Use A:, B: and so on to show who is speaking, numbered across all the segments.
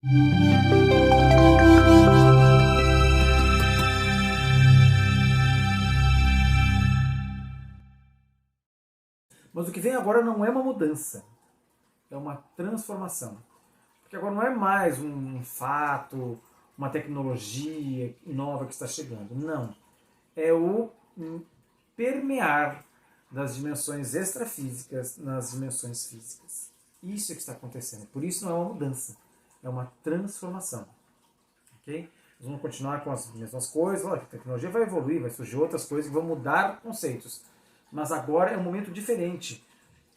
A: Mas o que vem agora não é uma mudança, é uma transformação. Porque agora não é mais um fato, uma tecnologia nova que está chegando. Não. É o permear das dimensões extrafísicas nas dimensões físicas. Isso é que está acontecendo. Por isso não é uma mudança, é uma transformação. Ok? Nós vamos continuar com as mesmas coisas, a tecnologia vai evoluir, vai surgir outras coisas que vão mudar conceitos. Mas agora é um momento diferente,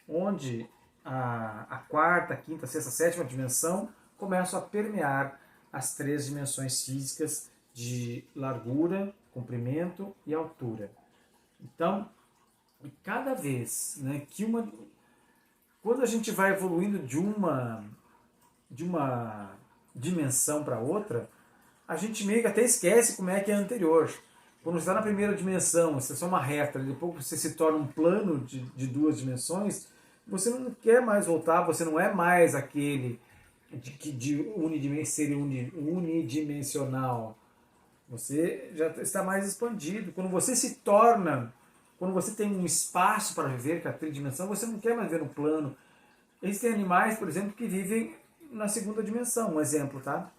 A: onde a quarta, quinta, sexta, sétima dimensão começam a permear as três dimensões físicas de largura, comprimento e altura. Então, cada vez que quando a gente vai evoluindo de uma dimensão para outra, a gente meio que até esquece como é que é a anterior. Quando você está na primeira dimensão, você é só uma reta, depois você se torna um plano de duas dimensões, você não quer mais voltar, você não é mais aquele ser unidimensional. Você já está mais expandido. Quando você tem um espaço para viver, que é a tridimensão, você não quer mais ver no plano. Existem animais, por exemplo, que vivem na segunda dimensão. Um exemplo, tá?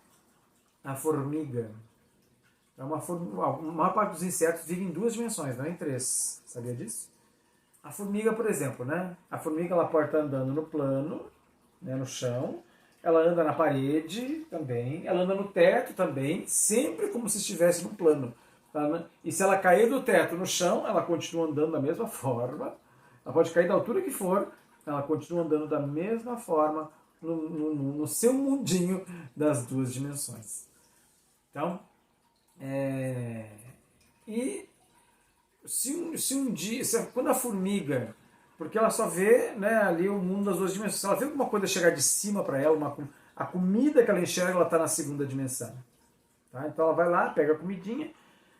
A: A formiga. A maior parte dos insetos vive em duas dimensões, não em três. Sabia disso? A formiga, por exemplo, né? A formiga ela pode estar andando no plano, no chão, ela anda na parede também, ela anda no teto também, sempre como se estivesse no plano. Tá? E se ela cair do teto no chão, ela continua andando da mesma forma. Ela pode cair da altura que for, ela continua andando da mesma forma no seu mundinho das duas dimensões. Então, e se um dia, quando a formiga, porque ela só vê ali o mundo das duas dimensões, se ela vê alguma coisa chegar de cima para ela, a comida que ela enxerga, ela está na segunda dimensão. Tá? Então ela vai lá, pega a comidinha.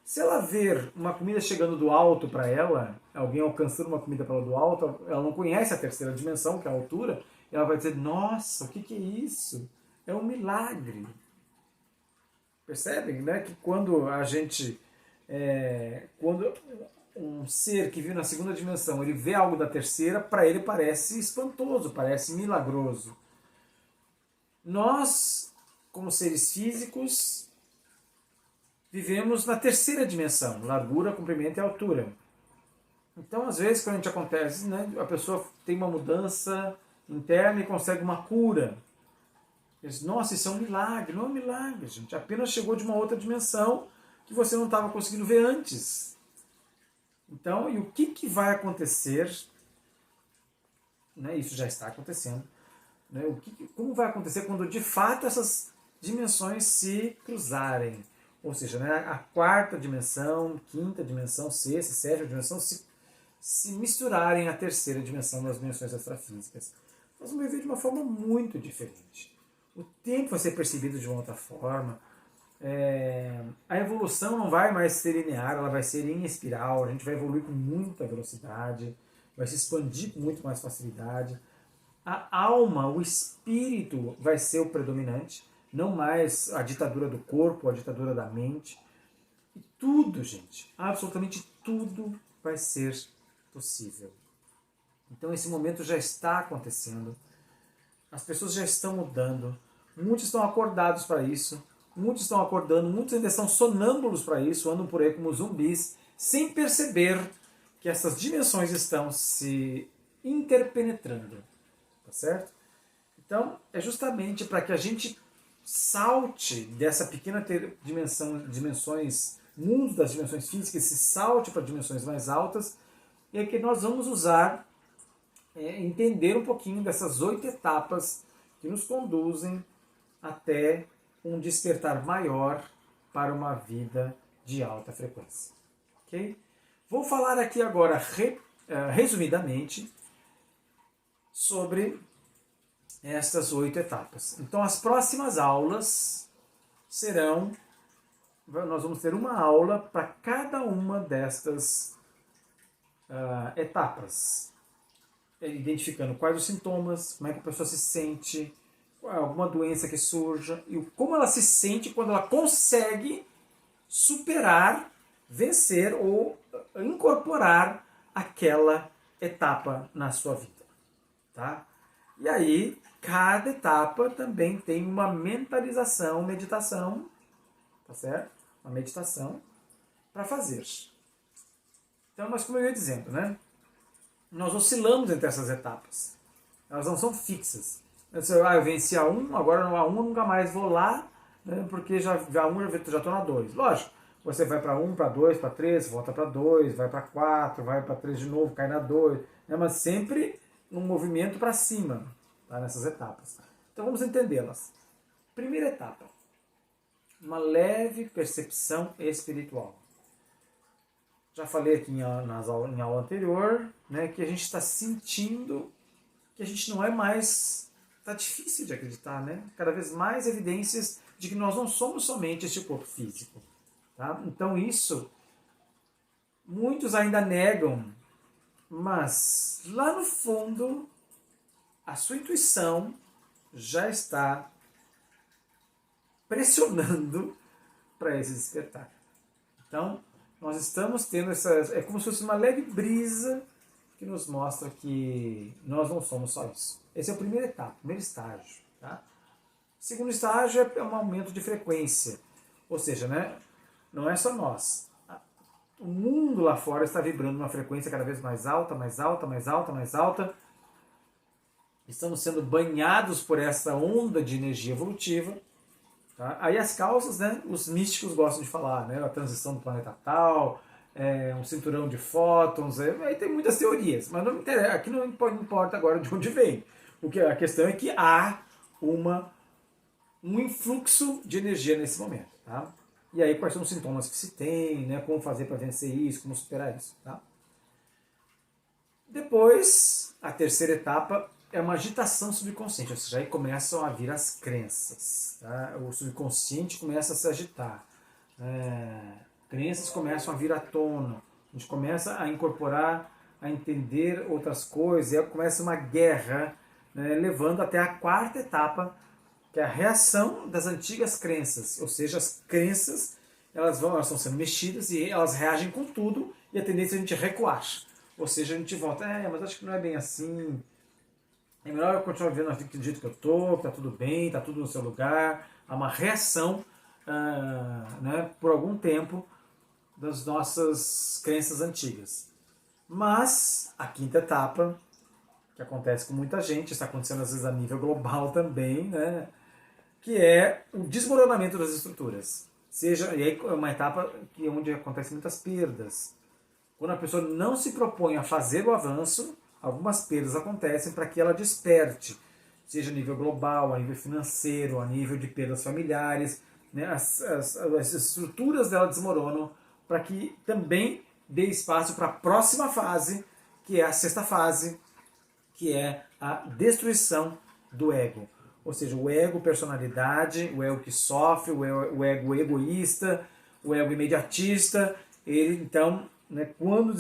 A: Se ela ver uma comida chegando do alto para ela, alguém alcançando uma comida para ela do alto, ela não conhece a terceira dimensão, que é a altura, ela vai dizer, nossa, o que é isso? É um milagre. Percebem, né? Que quando a gente... quando um ser que vive na segunda dimensão, ele vê algo da terceira, para ele parece espantoso, parece milagroso. Nós, como seres físicos, vivemos na terceira dimensão, largura, comprimento e altura. Então, às vezes, quando a gente acontece, a pessoa tem uma mudança interna e consegue uma cura. Diz, nossa, isso é um milagre. Não é um milagre, gente. Apenas chegou de uma outra dimensão que você não estava conseguindo ver antes. Então, e o que vai acontecer? Isso já está acontecendo. Como vai acontecer quando de fato essas dimensões se cruzarem? Ou seja, a quarta dimensão, quinta dimensão, sexta, sétima dimensão se misturarem à terceira dimensão das dimensões extrafísicas. Nós vamos viver de uma forma muito diferente. O tempo vai ser percebido de uma outra forma. A evolução não vai mais ser linear, ela vai ser em espiral, a gente vai evoluir com muita velocidade, vai se expandir com muito mais facilidade. A alma, o espírito vai ser o predominante, não mais a ditadura do corpo, a ditadura da mente. E tudo, gente, absolutamente tudo vai ser possível. Então esse momento já está acontecendo, as pessoas já estão mudando, muitos estão acordados para isso, muitos estão acordando, muitos ainda estão sonâmbulos para isso, andam por aí como zumbis, sem perceber que essas dimensões estão se interpenetrando. Tá certo? Então, é justamente para que a gente salte dessa pequena dimensões, mundo das dimensões físicas, se salte para dimensões mais altas, e é que nós vamos usar, entender um pouquinho dessas 8 etapas que nos conduzem até um despertar maior para uma vida de alta frequência. Ok? Vou falar aqui agora, resumidamente, sobre estas 8 etapas. Então, as próximas aulas serão... Nós vamos ter uma aula para cada uma destas etapas. Identificando quais os sintomas, como é que a pessoa se sente, alguma doença que surja, e como ela se sente quando ela consegue superar, vencer ou incorporar aquela etapa na sua vida. Tá? E aí, cada etapa também tem uma mentalização, meditação, tá certo? Uma meditação para fazer. Então, mas como eu ia dizendo, né? Nós oscilamos entre essas etapas. Elas não são fixas. Eu venci a 1, agora a 1 eu nunca mais vou lá, né, porque já 1 já estou na 2. Lógico, você vai para 1, para 2, para 3, volta para 2, vai para 4, vai para 3 de novo, cai na 2, né, mas sempre um movimento para cima, tá, nessas etapas. Então vamos entendê-las. Primeira etapa, uma leve percepção espiritual. Já falei aqui em aula anterior, né, que a gente está sentindo que a gente não é mais... Está difícil de acreditar, né? Cada vez mais evidências de que nós não somos somente este corpo físico. Tá? Então isso, muitos ainda negam, mas lá no fundo, a sua intuição já está pressionando para esse despertar. Então, nós estamos tendo essa... É como se fosse uma leve brisa que nos mostra que nós não somos só isso. Esse é o primeiro etapa, primeiro estágio. Tá? O segundo estágio é um aumento de frequência. Ou seja, né, não é só nós. O mundo lá fora está vibrando uma frequência cada vez mais alta, mais alta, mais alta, mais alta. Estamos sendo banhados por essa onda de energia evolutiva. Tá? Aí as causas, né, os místicos gostam de falar, né, a transição do planeta tal, um cinturão de fótons, aí tem muitas teorias, mas não interessa, aqui não importa agora de onde vem. A questão é que há um influxo de energia nesse momento. Tá? E aí quais são os sintomas que se tem, né, como fazer para vencer isso, como superar isso. Tá? Depois, a terceira etapa é uma agitação subconsciente, ou seja, aí começam a vir as crenças. Tá? O subconsciente começa a se agitar. Crenças começam a vir à tona. A gente começa a incorporar, a entender outras coisas, e aí começa uma guerra, né, levando até a quarta etapa, que é a reação das antigas crenças. Ou seja, as crenças elas estão sendo mexidas e elas reagem com tudo, e a tendência é a gente recuar. Ou seja, a gente volta, mas acho que não é bem assim. É melhor eu continuar vivendo do jeito que eu estou, que está tudo bem, está tudo no seu lugar. Há uma reação, né, por algum tempo, das nossas crenças antigas. Mas a quinta etapa, que acontece com muita gente, está acontecendo às vezes a nível global também, né, que é o desmoronamento das estruturas. E aí é uma etapa onde acontecem muitas perdas. Quando a pessoa não se propõe a fazer o avanço, algumas perdas acontecem para que ela desperte, seja a nível global, a nível financeiro, a nível de perdas familiares, né, as estruturas dela desmoronam, para que também dê espaço para a próxima fase, que é a sexta fase, que é a destruição do ego. Ou seja, o ego personalidade, o ego que sofre, o ego egoísta, o ego imediatista. Ele, então, né, quando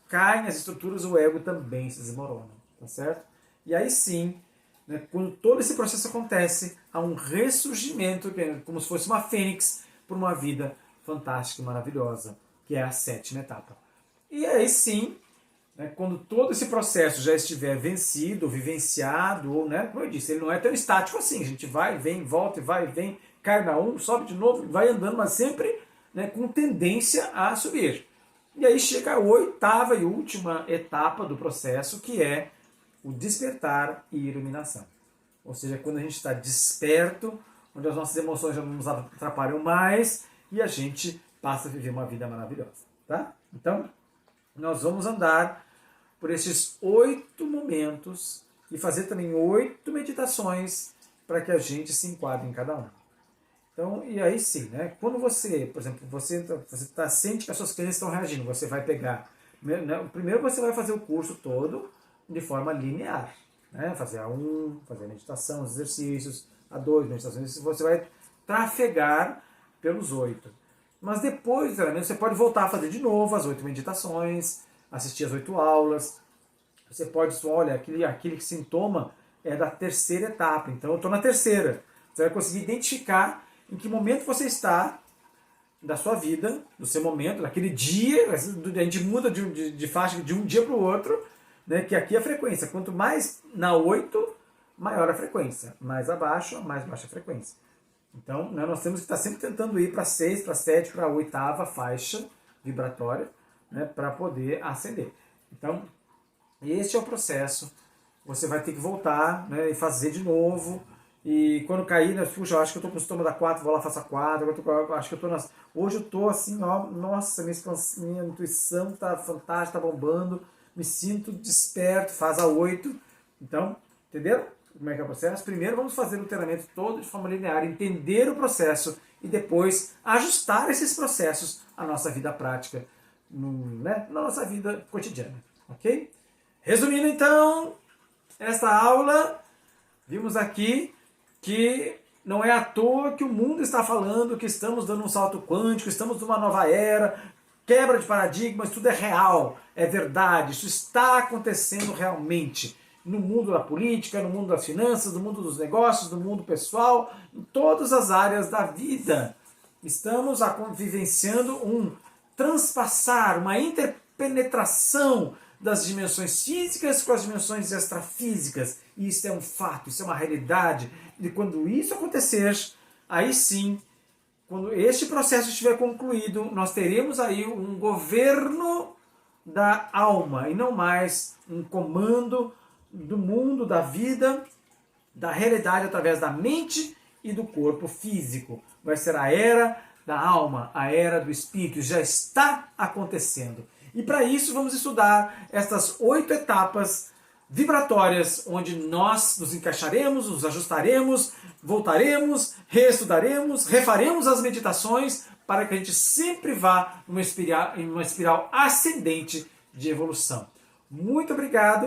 A: caem as estruturas, o ego também se desmorona. Tá certo? E aí sim, né, quando todo esse processo acontece, há um ressurgimento, como se fosse uma fênix, por uma vida fantástica e maravilhosa, que é a sétima etapa. E aí sim, né, quando todo esse processo já estiver vencido, vivenciado, ou, né, como eu disse, ele não é tão estático assim, a gente vai, vem, volta, vai, vem, cai na 1, sobe de novo, vai andando, mas sempre, né, com tendência a subir. E aí chega a oitava e última etapa do processo, que é o despertar e iluminação. Ou seja, quando a gente está desperto, onde as nossas emoções já não nos atrapalham mais, e a gente passa a viver uma vida maravilhosa. Tá? Então, nós vamos andar por esses 8 momentos e fazer também 8 meditações para que a gente se enquadre em cada um. Então, e aí sim, né? Quando você, por exemplo, você sente que as suas crenças estão reagindo, você vai pegar, né, primeiro você vai fazer o curso todo de forma linear, né? Fazer a 1, fazer a meditação, os exercícios, a 2, meditações, você vai trafegar pelos 8. Mas depois, você pode voltar a fazer de novo as 8 meditações, assistir as 8 aulas. Você pode, olha, aquele sintoma é da terceira etapa. Então eu estou na terceira. Você vai conseguir identificar em que momento você está da sua vida, do seu momento, daquele dia. A gente muda de faixa de um dia para o outro, né, que aqui é a frequência. Quanto mais na 8, maior a frequência. Mais abaixo, mais baixa a frequência. Então, né, nós temos que estar sempre tentando ir para 6, para 7, para a 8ª faixa vibratória, né, para poder ascender. Então, este é o processo. Você vai ter que voltar, né, e fazer de novo. E quando cair, né, puxa, eu acho que eu estou com o estômago da 4, vou lá, faço a 4. Acho que eu estou nas... Hoje eu estou assim, ó, nossa, minha intuição está fantástica, está bombando. Me sinto desperto, faz a 8. Então, entenderam como é que é o processo? Primeiro vamos fazer o treinamento todo de forma linear, entender o processo e depois ajustar esses processos à nossa vida prática, né, na nossa vida cotidiana, ok? Resumindo então, esta aula, vimos aqui que não é à toa que o mundo está falando que estamos dando um salto quântico, estamos numa nova era, quebra de paradigmas, tudo é real, é verdade, isso está acontecendo realmente no mundo da política, no mundo das finanças, no mundo dos negócios, no mundo pessoal, em todas as áreas da vida. Estamos vivenciando um transpassar, uma interpenetração das dimensões físicas com as dimensões extrafísicas. E isso é um fato, isso é uma realidade. E quando isso acontecer, aí sim, quando este processo estiver concluído, nós teremos aí um governo da alma e não mais um comando do mundo, da vida, da realidade através da mente e do corpo físico. Vai ser a era da alma, a era do espírito. Já está acontecendo. E para isso vamos estudar estas 8 etapas vibratórias, onde nós nos encaixaremos, nos ajustaremos, voltaremos, reestudaremos, refaremos as meditações para que a gente sempre vá em uma espiral ascendente de evolução. Muito obrigado.